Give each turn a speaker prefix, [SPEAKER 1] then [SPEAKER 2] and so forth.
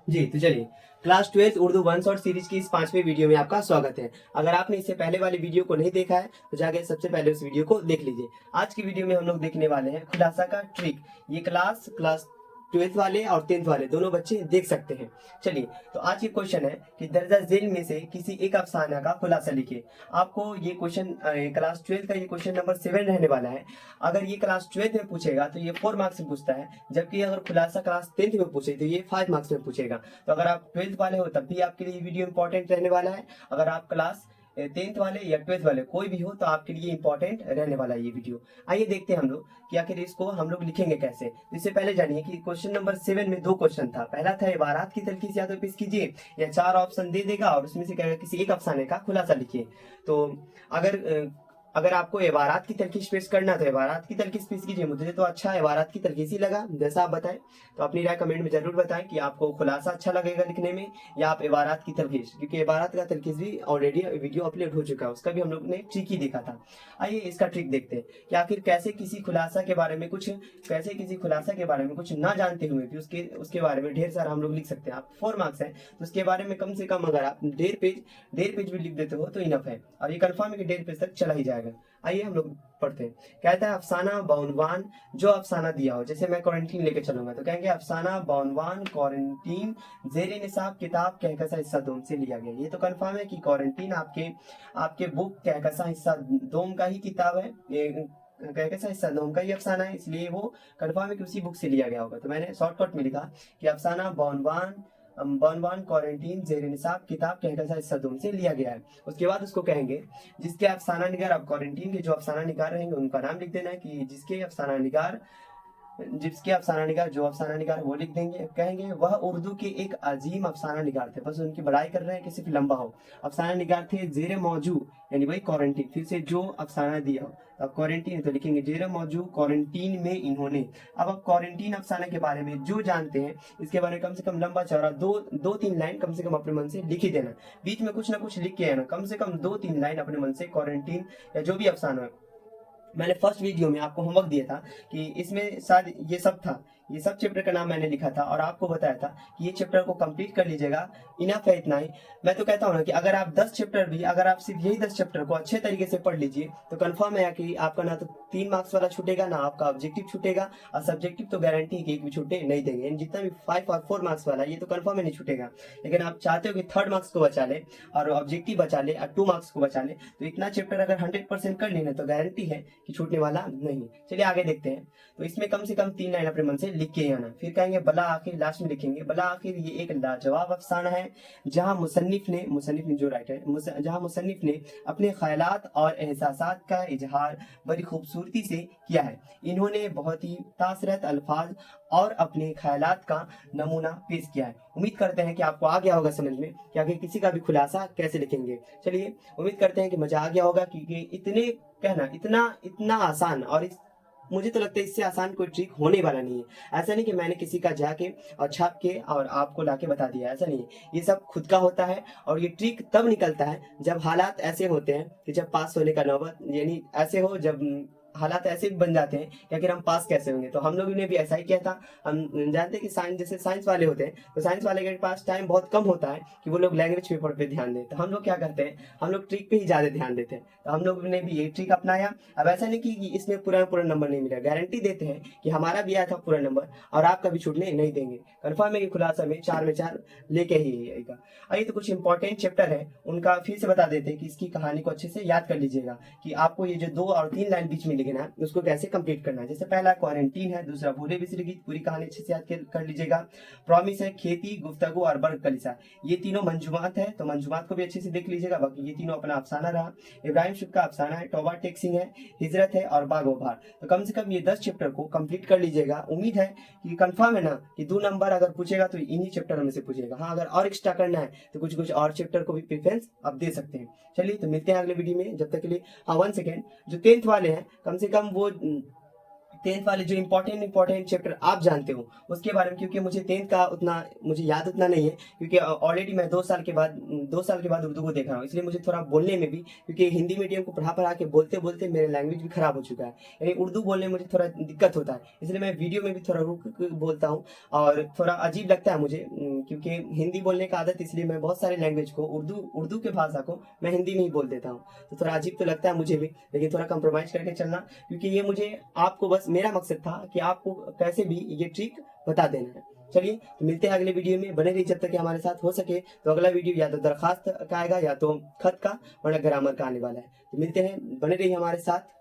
[SPEAKER 1] जी तो चलिए, class 12 Urdu one shot series की इस 5वें वीडियो में आपका स्वागत है। अगर आपने इससे पहले वाली वीडियो को नहीं देखा है तो जाके सबसे पहले उस वीडियो को देख लीजिए। आज की वीडियो में हम लोग देखने वाले हैं खुलासा का ट्रिक। ये क्लास 12th वाले और 10th वाले दोनों बच्चे देख सकते हैं। चलिए, तो आज ये क्वेश्चन है कि दर्जा झेल में से किसी एक अफसाना का खुलासा लिखिए। आपको ये क्वेश्चन क्लास 12 का ये क्वेश्चन नंबर 7 रहने वाला है। अगर ये क्लास 12 में पूछेगा तो ये 4 मार्क्स में पूछता है, जबकि अगर खुलासा क्लास 10th में पूछे तो ये 5 मार्क्स में पूछेगा। तो अगर आप 12th वाले हो तब भी आपके लिए वीडियो इंपॉर्टेंट रहने वाला है। अगर आप क्लास 10th वाले या 12th वाले कोई भी हो तो आपके लिए इंपॉर्टेंट रहने वाला है ये वीडियो। आइए देखते हैं हम लोग कि आखिर इसको हम लोग लिखेंगे कैसे। इससे पहले जानिए कि क्वेश्चन नंबर 7 में 2 क्वेश्चन था। पहला था इबारात की तलखीस या तो पेश कीजिए, या 4 ऑप्शन दे देगा और उसमें से कहेगा किसी एक अफसाने का खुलासा लिखिए। तो अगर अगर आपको इबारात की तलखीस पेश करना तो इबारात की तलखीस पेश कीजिए। मुझे तो अच्छा इबारात की तलखीस ही लगा, जैसा आप बताएं। तो अपनी राय कमेंट में जरूर बताएं कि आपको खुलासा अच्छा लगेगा लिखने में या आप इबारात की तलखीस, क्योंकि इबारात का तलखीस भी ऑलरेडी वीडियो अपलोड हो चुका है, उसका भी हम लोग ने ट्रिक ही देखा था। आइए इसका ट्रिक देखते हैं कि आखिर कैसे किसी खुलासा के बारे में कुछ ना जानते हुए भी उसके बारे में ढेर सारा हम लोग लिख सकते हैं। आप 4 मार्क्स है तो उसके बारे में कम से कम अगर आप 1.5 पेज भी लिख देते हो तो इनफ है, और ये कंफर्म है कि 1.5 पेज तक चला ही जाएगा। आइए हम लोग पढ़ते हैं। कहता है अफसाना बाउनवान, जो अफसाना दिया हो। जैसे मैं क्वारंटीन लेके चलूंगा तो कहेंगे अफसाना बाउनवान क्वारंटीन जेरे निसाब किताब कहकसा हिस्सा दोम से लिया गया। ये तो कंफर्म है कि क्वारंटीन आपके आपके बुक कहकसा हिस्सा दोम का ही किताब है। ये कहकसा हिस्सा दोम का ही अफसाना है, इसलिए वो कंफर्म है कि उसी बुक से लिया गया होगा। तो मैंने शॉर्टकट में लिखा कि अफसाना बाउनवान क्वारंटीन जेरे निसाब किताब कहकसा हिस्सा दोम से लिया गया है। उसके बाद उसको कहेंगे जिसके अफसाना निगार, अब क्वारंटीन के जो अफसाना निगार रहेंगे उनका नाम लिख देना है कि जिसके अफसाना निगार जो अफसाना निगार वो लिख देंगे। कहेंगे वह उर्दू के एक अजीम अफसाना निगार थे, बस उनकी बड़ाई कर रहे हैं कि सिर्फ लंबा हो। अफसाना निगार थे जेरे मौजू, यानी वही क्वारंटीन, फिर से जो अफसाना दिया हो। अब क्वारंटीन तो लिखेंगे जेरे मौजू क्वारंटीन में इन्होंने। अब आप क्वारंटीन अफसाना के बारे में जो जानते हैं इसके बारे में कम से कम लंबा चौड़ा दो तीन लाइन कम से कम अपने मन से लिख ही देना। बीच में कुछ ना कुछ लिख के आना, कम से कम 2-3 लाइन अपने मन से क्वारंटीन या जो भी अफसाना है। मैंने फर्स्ट वीडियो में आपको होमवर्क दिया था कि इसमें शायद ये सब था, ये सब चैप्टर का नाम मैंने लिखा था और आपको बताया था कि ये चैप्टर को कंप्लीट कर लीजिएगा। इनफ है इतना ही। मैं तो कहता हूँ ना कि अगर आप 10 चैप्टर भी, अगर आप सिर्फ यही 10 चैप्टर को अच्छे तरीके से पढ़ लीजिए तो कंफर्म है कि आपका ना तो 3 मार्क्स वाला छूटेगा ना आपका ऑब्जेक्टिव छूटेगा, और सब्जेक्टिव तो गारंटी कि एक भी छूटे नहीं देंगे। यानी जितना भी 5 और 4 मार्क्स वाला ये तो कंफर्म है नहीं छूटेगा। लेकिन आप चाहते हो कि 3rd मार्क्स को बचा ले और ऑब्जेक्टिव बचा ले और 2 मार्क्स को बचा ले, तो इतना चैप्टर अगर 100% कर लेना तो गारंटी है कि छूटने वाला नहीं। चलिए आगे देखते हैं। तो इसमें कम से कम 3 लाइन अपने मन से लिख के ही आना। फिर कहेंगे बला आखिर, लास्ट में लिखेंगे बला आखिर ये एक लाजवाब अफसाना है जहां मुसन्निफ ने जो राइटर, जहां मुसन्निफ ने अपने ख्यालात और एहसासात का इजहार बड़ी खूबसूरती से किया है। इन्होंने बहुत ही तासरत अल्फाज और अपने ख्यालात का नमूना पेश किया है। उम्मीद करते हैं कि आपको आ गया होगा समझ में कि आगे किसी का भी खुलासा कैसे लिखेंगे। चलिए, उम्मीद करते हैं कि मजा आ गया होगा, क्योंकि इतने कहना इतना आसान, और मुझे तो लगता है इससे आसान कोई ट्रिक होने वाला नहीं है। ऐसा नहीं कि मैंने किसी का जाके और छाप के और आपको लाके बता दिया, ऐसा नहीं है। ये सब खुद का होता है और ये ट्रिक तब निकलता है जब हालात ऐसे होते हैं कि जब पास होने का नौबत, यानी ऐसे हो जब हालात ऐसे बन जाते हैं कि आखिर हम पास कैसे होंगे। तो हम लोगों ने भी ऐसा ही किया था। हम जानते हैं कि साइंस, जैसे साइंस वाले होते हैं तो साइंस वाले के पास टाइम बहुत कम होता है कि वो लोग लैंग्वेज पेपर पे ध्यान दें। तो हम लोग क्या करते हैं, हम लोग ट्रिक पे ही ज्यादा ध्यान देते हैं। तो हम लोग ने भी ये ट्रिक अपनाया। अब ऐसा नहीं कि इसमें पूरा नंबर नहीं मिला, गारंटी देते हैं कि हमारा भी आया था पूरा नंबर और आपका भी छूटने नहीं देंगे। कन्फर्म है कि खुलासा में 4 में 4 लेके ही आएगा। आइए, तो कुछ इंपॉर्टेंट चैप्टर है उनका फिर से बता देते हैं कि इसकी कहानी को अच्छे से याद कर लीजिएगा कि आपको ये जो 2 और 3 लाइन बीच में लिखना है उसको कैसे कंप्लीट करना है। जैसे पहला क्वारंटीन है, दूसरा भूले बिसरे गीत, पूरी कहानी अच्छे से याद कर लीजिएगा। प्रॉमिस है, खेती, गुफ्तगू और बर्ग कलिसा, ये तीनों मंजूमात है, तो मंजूमात को भी अच्छे से देख लीजिएगा। बाकी ये तीनों अपना अफसाना रहा। इब्राहिम शुक का अफसाना है, तौबा टेक्सिंग है, हिजरत है और बाग वबार। तो कम से कम ये 10 चैप्टर को कंप्लीट कर लीजिएगा। उम्मीद है कि कंफर्म है ना कि 2 नंबर अगर पूछेगा तो इन्हीं चैप्टर में से पूछेगा। हाँ, अगर और एक्स्ट्रा करना है तो कुछ और चैप्टर को भी प्रेफरेंस आप दे सकते हैं। चलिए, तो मिलते हैं अगले वीडियो में। जब तक के लिए हाँ, 1 सेकेंड, जो 10th वाले हैं कम से कम वो 10th वाले जो इंपॉर्टेंट चैप्टर आप जानते हो उसके बारे में, क्योंकि मुझे 10th का उतना मुझे याद उतना नहीं है, क्योंकि ऑलरेडी मैं 2 साल के बाद उर्दू को देख रहा हूँ, इसलिए मुझे थोड़ा बोलने में भी, क्योंकि हिंदी मीडियम को पढ़ा के बोलते बोलते मेरे लैंग्वेज भी खराब हो चुका है, यानी उर्दू बोलने में मुझे थोड़ा दिक्कत होता है, इसलिए मैं वीडियो में भी थोड़ा रुक के बोलता हूँ और थोड़ा अजीब लगता है मुझे, क्योंकि हिंदी बोलने का आदत, इसलिए मैं बहुत सारे लैंग्वेज को उर्दू के भाषा को मैं हिंदी में ही बोल देता हूँ, तो थोड़ा अजीब तो लगता है मुझे भी, लेकिन थोड़ा कंप्रोमाइज करके चलना, क्योंकि ये मुझे आपको बस मेरा मकसद था कि आपको कैसे भी ये ट्रिक बता देना है। चलिए तो मिलते हैं अगले वीडियो में, बने रहिए जब तक कि हमारे साथ हो सके, तो अगला वीडियो या तो दरखास्त का आएगा या तो खत का, वरना ग्रामर का आने वाला है, तो मिलते हैं, बने रहिए हमारे साथ।